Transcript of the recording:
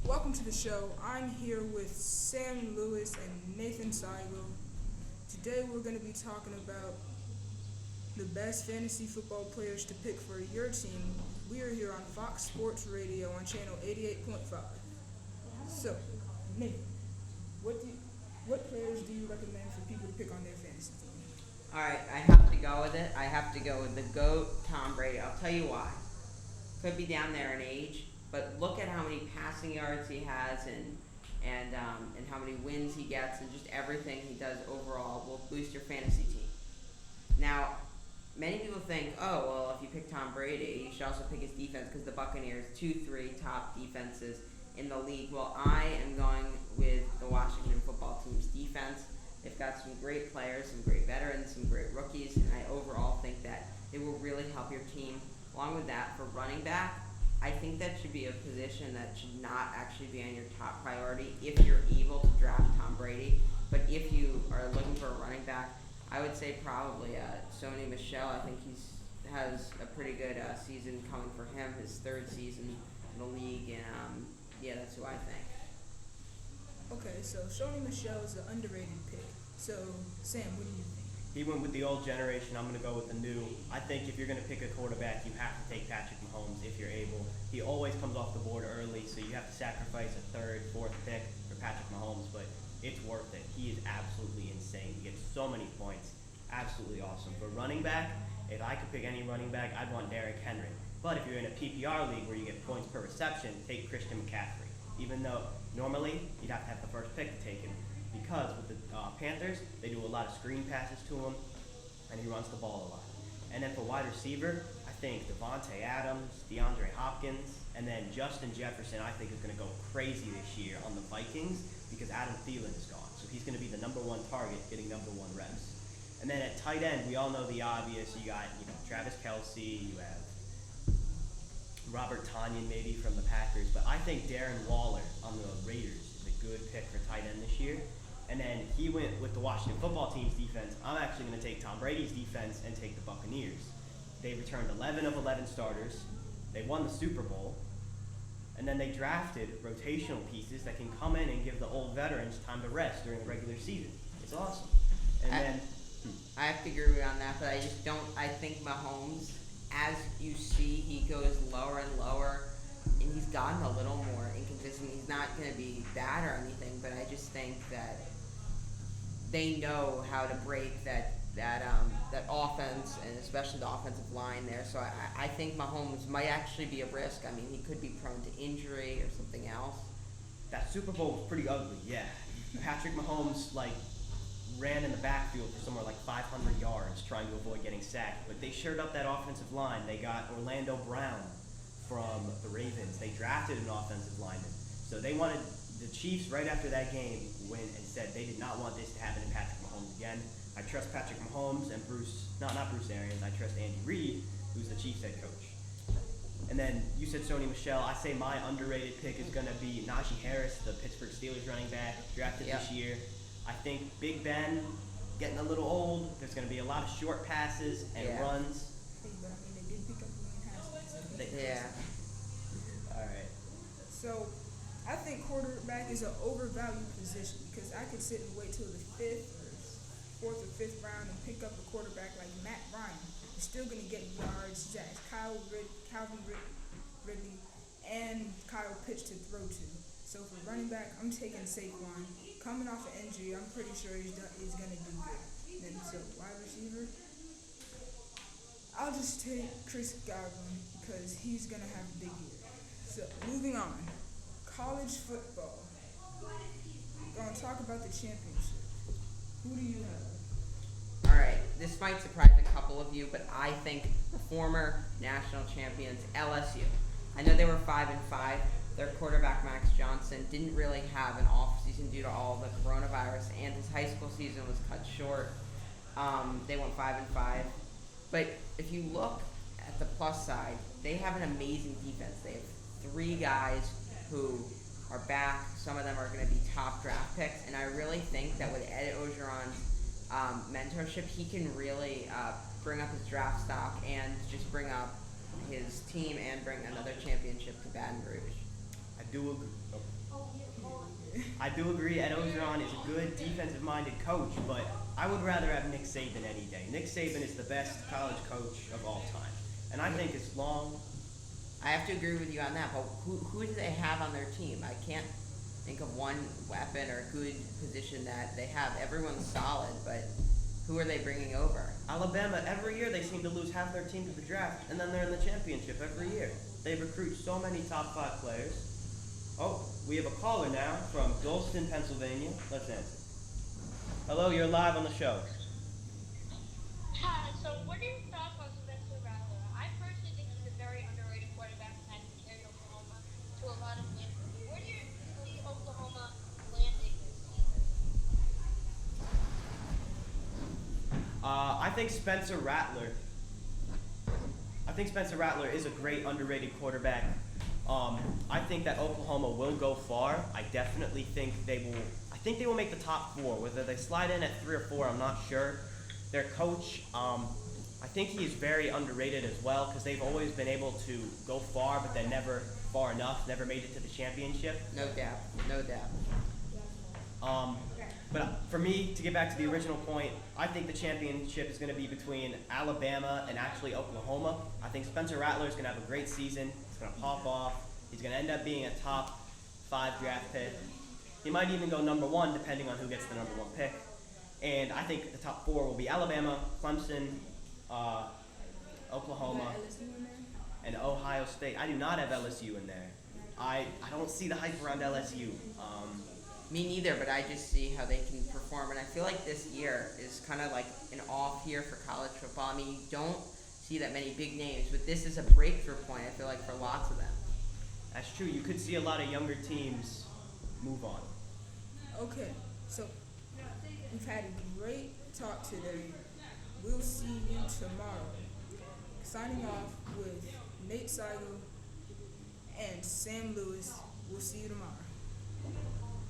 Welcome to the show. I'm here with Sam Lewis and Nathan Seigel. Today we're going to be talking about the best fantasy football players to pick for your team. We are here on Fox Sports Radio on channel 88.5. So, Nathan, what players do you recommend for people to pick on their fantasy team? All right, I have to go with it. I have to go with the GOAT, Tom Brady. I'll tell you why. Could be down there in age, but look at how many passing yards he has and how many wins he gets and just everything he does overall will boost your fantasy team. Now, many people think, oh, well, if you pick Tom Brady, you should also pick his defense because the Buccaneers, 2-3 top defenses in the league. Well, I am going with the Washington football team's defense. They've got some great players, some great veterans, some great rookies, and I overall think that it will really help your team. Along with that, for running back, I think that should be a position that should not actually be on your top priority if you're able to draft Tom Brady. But if you are looking for a running back, I would say probably Sony Michel. I think has a pretty good season coming for him, his third season in the league, and that's who I think. Okay, so Shoney Michelle is an underrated pick. So, Sam, what do you think? He went with the old generation. I'm going to go with the new. I think if you're going to pick a quarterback, you have to take Patrick Mahomes if you're able. He always comes off the board early, so you have to sacrifice a third, fourth pick for Patrick Mahomes, but it's worth it. He is absolutely insane. He gets so many points. Absolutely awesome. For running back, if I could pick any running back, I'd want Derrick Henry. But if you're in a PPR league where you get points per reception, take Christian McCaffrey. Even though normally you'd have to have the first pick to take him, because with the Panthers, they do a lot of screen passes to him, and he runs the ball a lot. And then for wide receiver, I think Devontae Adams, DeAndre Hopkins, and then Justin Jefferson, I think is going to go crazy this year on the Vikings because Adam Thielen is gone. So he's going to be the number one target, getting number one reps. And then at tight end, we all know the obvious. You got Travis Kelce, you have Robert Tonyan maybe from the Packers, but I think Darren Waller on the Raiders is a good pick for tight end this year. And then he went with the Washington football team's defense. I'm actually going to take Tom Brady's defense and take the Buccaneers. They returned 11 of 11 starters. They won the Super Bowl. And then they drafted rotational pieces that can come in and give the old veterans time to rest during the regular season. It's awesome. And I have to agree with you on that, but I just don't. I think Mahomes, as you see, he goes lower and lower, and he's gotten a little more inconsistent. He's not going to be bad or anything, but I just think that they know how to break that offense, and especially the offensive line there. So I think Mahomes might actually be a risk. I mean, he could be prone to injury or something else. that Super Bowl was pretty ugly, yeah. Patrick Mahomes, ran in the backfield for somewhere like 500 yards trying to avoid getting sacked. But they shored up that offensive line. They got Orlando Brown from the Ravens. They drafted an offensive lineman. So they wanted the Chiefs right after that game went and said they did not want this to happen to Patrick Mahomes again. I trust Patrick Mahomes and not Bruce Arians. I trust Andy Reid, who's the Chiefs head coach. And then you said Sony Michel. I say my underrated pick is going to be Najee Harris, the Pittsburgh Steelers running back, drafted this year. I think Big Ben getting a little old. There's going to be a lot of short passes and runs. Hey, but I mean, they did pick up Dwayne Haskins. Yeah. All right. So, I think quarterback is an overvalued position because I could sit and wait till the fourth or fifth round and pick up a quarterback like Matt Ryan. He's still going to get yards. He has Calvin Ridley and Kyle Pitts to throw to. So for running back, I'm taking Saquon. Coming off an injury, I'm pretty sure he's going to do good. Then so wide receiver, I'll just take Chris Godwin because he's going to have a big year. So moving on, college football. Going to talk about the championship. Who do you have? All right, this might surprise a couple of you, but I think the former national champions, LSU. I know they were 5-5. Their quarterback, Max Johnson, didn't really have an off season due to all the coronavirus, and his high school season was cut short. They went 5-5. But if you look at the plus side, they have an amazing defense. They have 3 guys who are back. Some of them are going to be top draft picks, and I really think that with Ed Orgeron's mentorship, he can really bring up his draft stock and just bring up his team and bring another championship to Baton Rouge. I do agree. I do agree Ed Ogeron is a good defensive-minded coach, but I would rather have Nick Saban any day. Nick Saban is the best college coach of all time. And I think as long... I have to agree with you on that, but who do they have on their team? I can't think of one weapon or good position that they have. Everyone's solid, but who are they bringing over? Alabama, every year they seem to lose half their team to the draft, and then they're in the championship every year. They recruit so many top 5 players. Oh, we have a caller now from Dalston, Pennsylvania. Let's answer. Hello, you're live on the show. Hi, so what are your thoughts on Spencer Rattler? I personally think he's a very underrated quarterback and has carried Oklahoma to a lot of wins. Where do you see Oklahoma landing this season? I think Spencer Rattler is a great underrated quarterback. I think that Oklahoma will go far. I definitely think they will. I think they will make the top 4. Whether they slide in at 3 or 4, I'm not sure. Their coach, I think he is very underrated as well because they've always been able to go far, but then never far enough. Never made it to the championship. No doubt. But for me, to get back to the original point, I think the championship is going to be between Alabama and actually Oklahoma. I think Spencer Rattler is going to have a great season. He's going to pop off. He's going to end up being a top 5 draft pick. He might even go number 1 depending on who gets the number 1 pick. And I think the top 4 will be Alabama, Clemson, Oklahoma, and Ohio State. I do not have LSU in there. I don't see the hype around LSU. Me neither, but I just see how they can perform, and I feel like this year is kind of like an off year for college football. I mean, you don't see that many big names, but this is a breakthrough point, I feel like, for lots of them. That's true. You could see a lot of younger teams move on. Okay, so we've had a great talk today. We'll see you tomorrow. Signing off with Nate Seigel and Sam Lewis. We'll see you tomorrow.